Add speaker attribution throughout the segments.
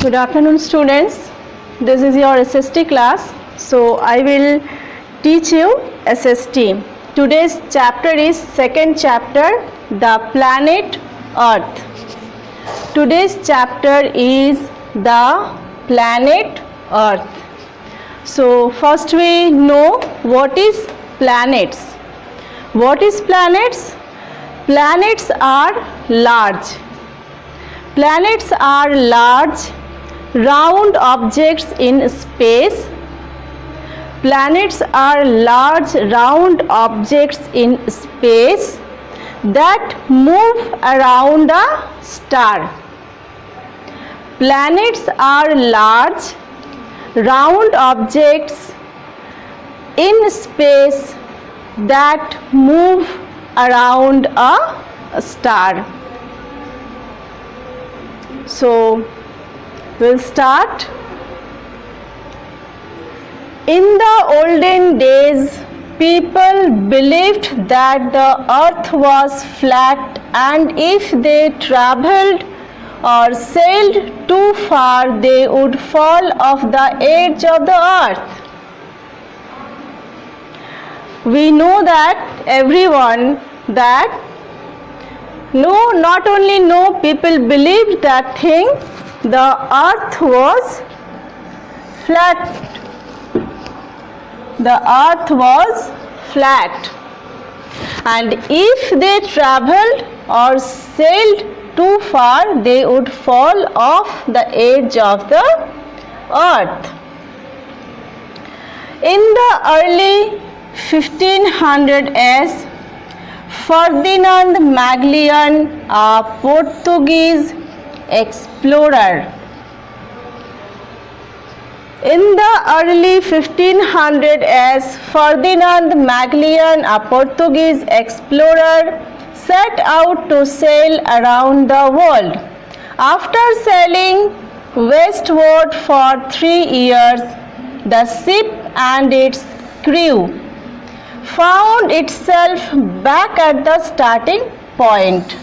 Speaker 1: Good afternoon, students. This is your SST class. So I will teach you SST. Today's chapter is second chapter, the planet Earth. Today's chapter is the planet Earth. So first we know what is planets. What is planets? Planets are large. Planets are large, round objects in space. Planets are large, round objects in space that move around a star. Planets are large, round objects in space that move around a star. So we'll start. In the olden days, people believed that the earth was flat, and if they traveled or sailed too far, they would fall off the edge of the earth. We know that everyone that not only know, people believed that thing, the earth was flat. The earth was flat, and if they traveled or sailed too far, they would fall off the edge of the earth. In the early 1500s, Ferdinand Magellan, a Portuguese explorer. In the early 1500s, Ferdinand Magellan, a Portuguese explorer, set out to sail around the world. After sailing westward for 3 years, the ship and its crew found itself back at the starting point.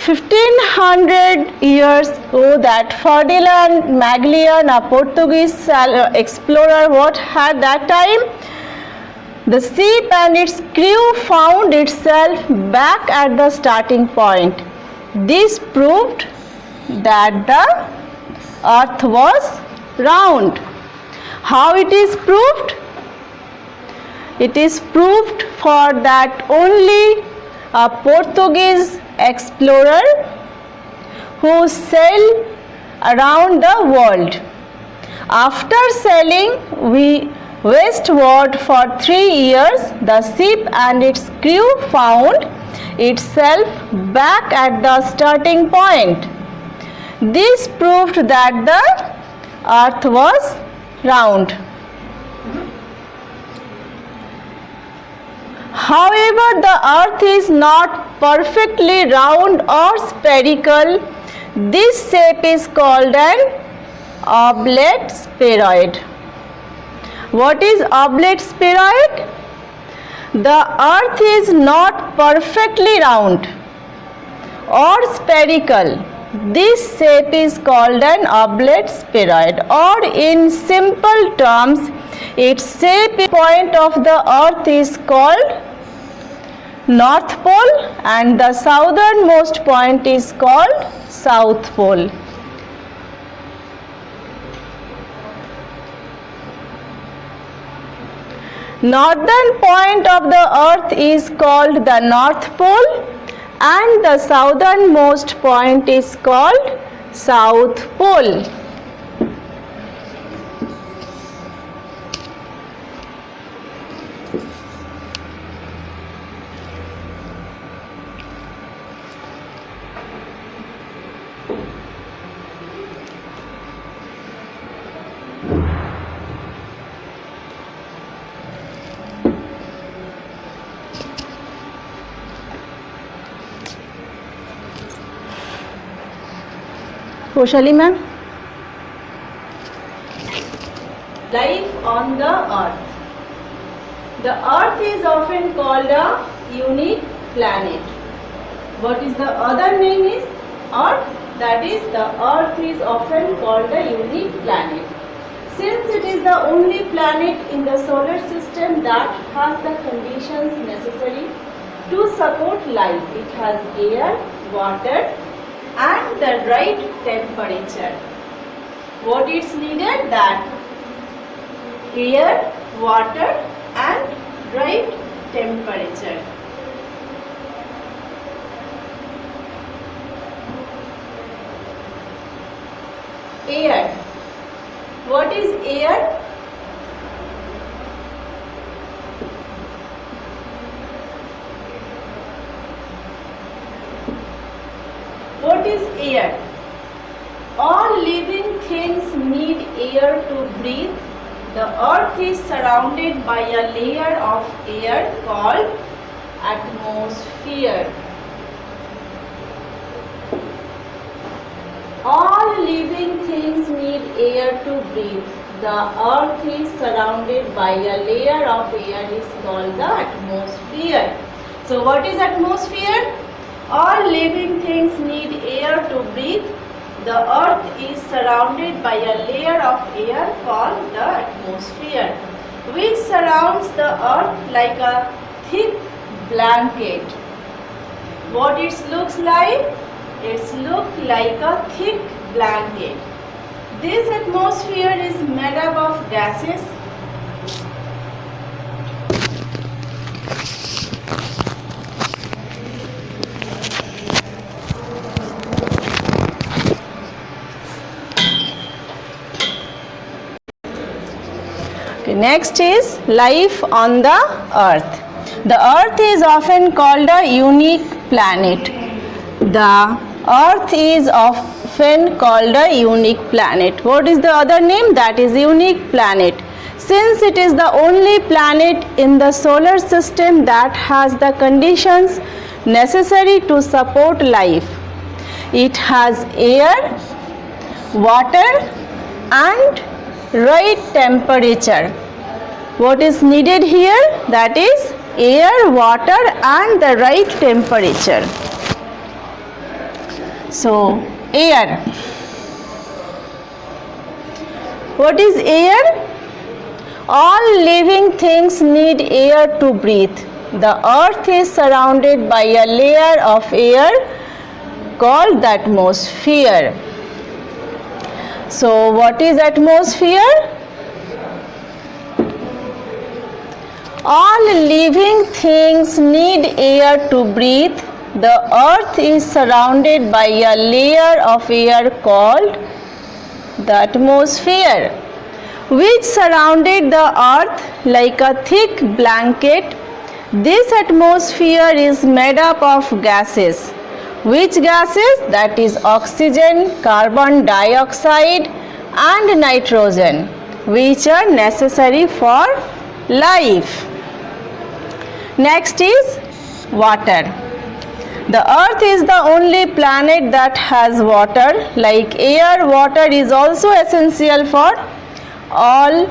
Speaker 1: 1500 years ago, that Ferdinand Magellan, a Portuguese explorer, what had that time? The ship and its crew found itself back at the starting point. This proved that the earth was round. How it is proved? It is proved for that only a Portuguese explorer who sailed around the world. After sailing westward for 3 years, the ship and its crew found itself back at the starting point. This proved that the earth was round. However, the earth is not perfectly round or spherical. This shape is called an oblate spheroid. What is oblate spheroid? The earth is not perfectly round or spherical. This shape is called an oblate spheroid, or in simple terms, its shape point of the earth is called North Pole and the southernmost point is called South Pole. Northern point of the earth is called the North Pole and the southernmost point is called South Pole. Roshali ma'am. Life on the earth. The earth is often called a unique planet. What is the other name is? or that is the Earth is often called a unique planet. Since it is the only planet in the solar system that has the conditions necessary to support life. It has air, water and the right temperature. What is needed? That air, water and right temperature. Air. What is air? What is air? All living things need air to breathe. The earth is surrounded by a layer of air called atmosphere. All living things need air to breathe. The earth is surrounded by a layer of air is called the atmosphere. So what is atmosphere? All living things need air to breathe. The earth is surrounded by a layer of air called the atmosphere, which surrounds the earth like a thick blanket. What it looks like? It looks like a thick blanket. This atmosphere is made up of gases. Okay, next is life on the earth. The earth is often called a unique planet. The earth is often called a unique planet. What is the other name? That is unique planet. Since it is the only planet in the solar system that has the conditions necessary to support life. It has air, water and right temperature. What is needed here? That is air, water and the right temperature. So air. What is air? All living things need air to breathe. The earth is surrounded by a layer of air called the atmosphere. So what is atmosphere? All living things need air to breathe. The earth is surrounded by a layer of air called the atmosphere, which surrounded the earth like a thick blanket. This atmosphere is made up of gases. Which gases? That is oxygen, carbon dioxide and nitrogen, which are necessary for life. Next is water. The earth is the only planet that has water. Like air, water is also essential for all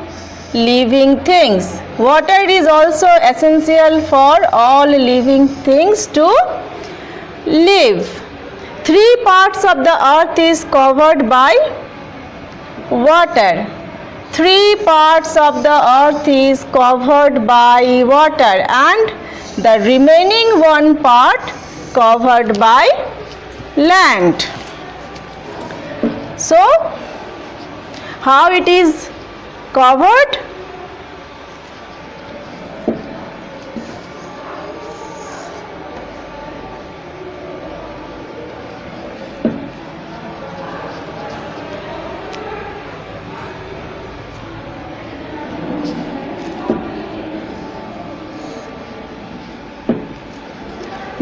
Speaker 1: living things. Water is also essential for all living things to live. 3 parts of the earth is covered by water. 3 parts of the earth is covered by water and the remaining 1 part covered by land. So, how it is covered?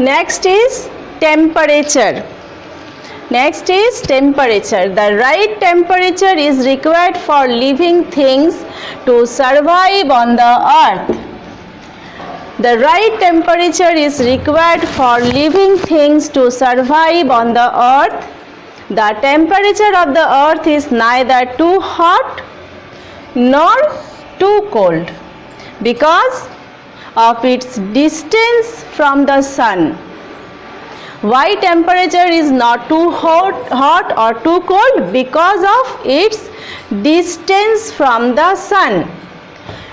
Speaker 1: Next is temperature. Next is temperature. The right temperature is required for living things to survive on the earth. The right temperature is required for living things to survive on the earth. The temperature of the earth is neither too hot nor too cold because of its distance from the sun. Why temperature is not too hot or too cold? Because of its distance from the sun.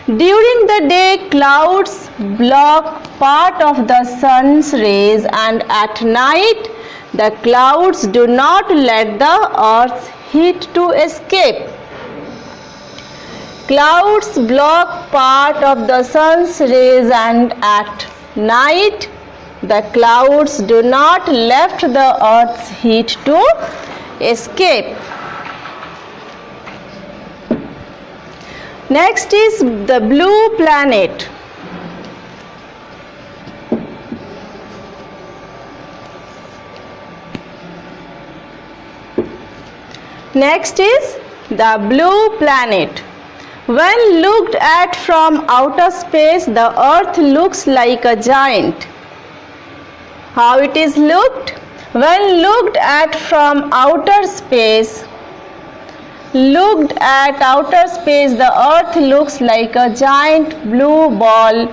Speaker 1: During the day, clouds block part of the sun's rays, and at night, the clouds do not let the earth's heat to escape. Clouds block part of the sun's rays, and at night, the clouds do not let the earth's heat to escape. Next is the blue planet. Next is the blue planet. When looked at from outer space, the earth looks like a giant. How it is looked? When looked at from outer space, the earth looks like a giant blue ball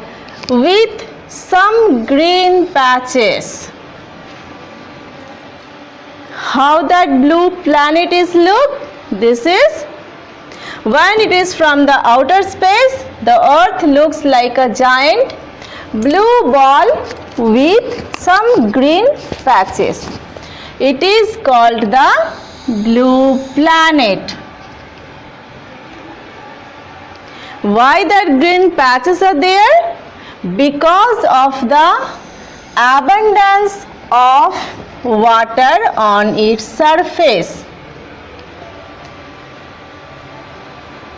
Speaker 1: with some green patches. How that blue planet is looked? This is when it is from the outer space, the earth looks like a giant blue ball with some green patches. It is called the blue planet. Why that green patches are there? Because of the abundance of water on its surface.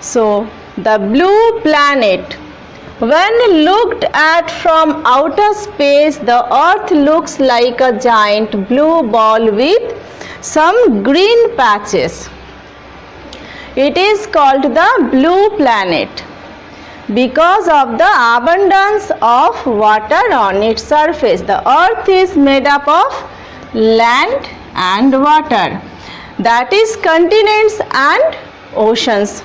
Speaker 1: So, the blue planet, when looked at from outer space, the earth looks like a giant blue ball with some green patches. It is called the blue planet because of the abundance of water on its surface. The earth is made up of land and water, that is continents and oceans.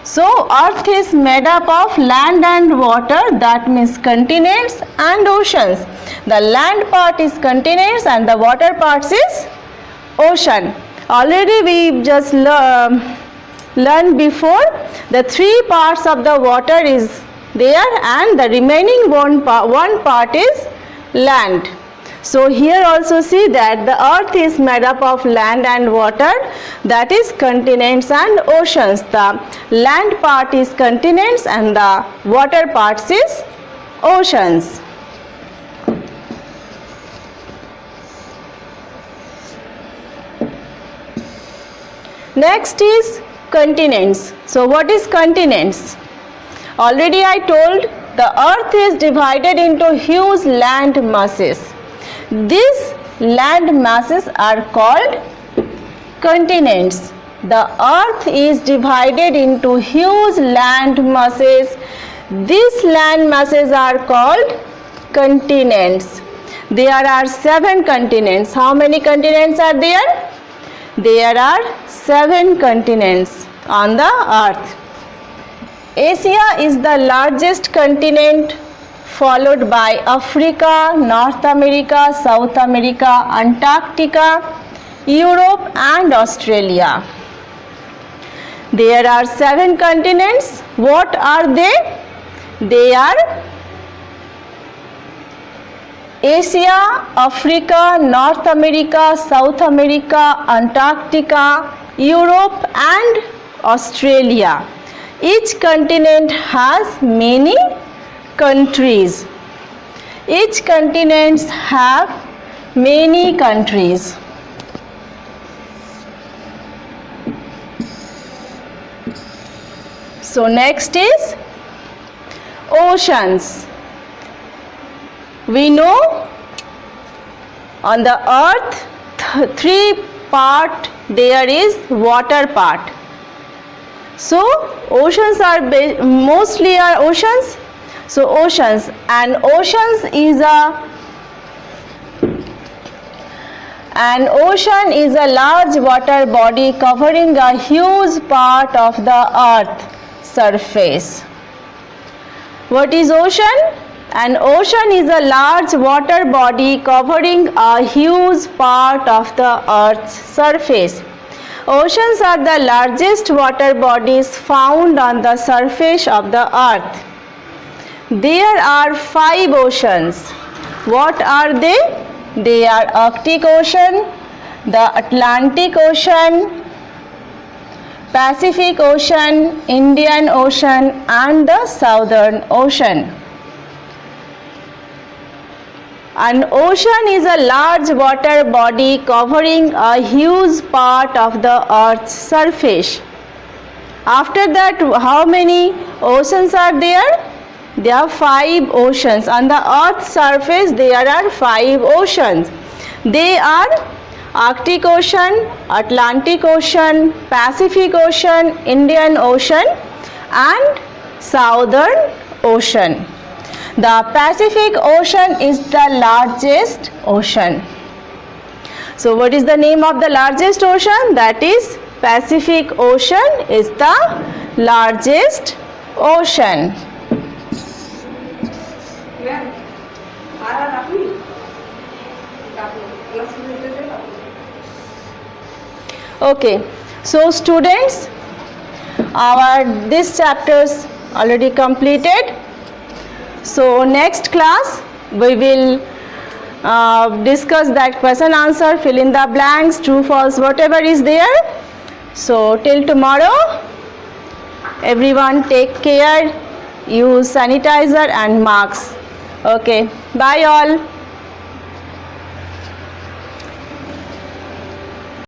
Speaker 1: So earth is made up of land and water, that means continents and oceans. The land part is continents and the water part is ocean. Already we just learned before, the three parts of the water is there and the remaining one part is land. So here also see that the earth is made up of land and water, that is continents and oceans. The land part is continents and the water part is oceans. Next is continents. So what is continents? Already I told, the earth is divided into huge land masses. These land masses are called continents. The earth is divided into huge land masses. These land masses are called continents. There are 7 continents. How many continents are there? There are 7 continents on the earth. Asia is the largest continent, followed by Africa, North America, South America, Antarctica, Europe and Australia. There are 7 continents. What are they? They are Asia, Africa, North America, South America, Antarctica, Europe and Australia. Each continent has many countries. Each continent have many countries. So next is oceans. We know on the earth 3 part there is water part. So oceans are mostly are oceans. So oceans, and an ocean is a large water body covering a huge part of the earth surface. What is ocean? An ocean is a large water body covering a huge part of the earth's surface. Oceans are the largest water bodies found on the surface of the earth. There are 5 oceans. What are they? They are Arctic Ocean, the Atlantic Ocean, Pacific Ocean, Indian Ocean, and the Southern Ocean. An ocean is a large water body covering a huge part of the earth's surface. After that, how many oceans are there? There are 5 oceans. On the earth's surface, there are 5 oceans. They are Arctic Ocean, Atlantic Ocean, Pacific Ocean, Indian Ocean, and Southern Ocean. The Pacific Ocean is the largest ocean. So what is the name of the largest ocean? That is Pacific Ocean is the largest ocean. Okay, so students, our this chapters already completed. So next class we will discuss that question answer, fill in the blanks, true, false, whatever is there. So till tomorrow, everyone take care, use sanitizer and masks. Okay, bye all.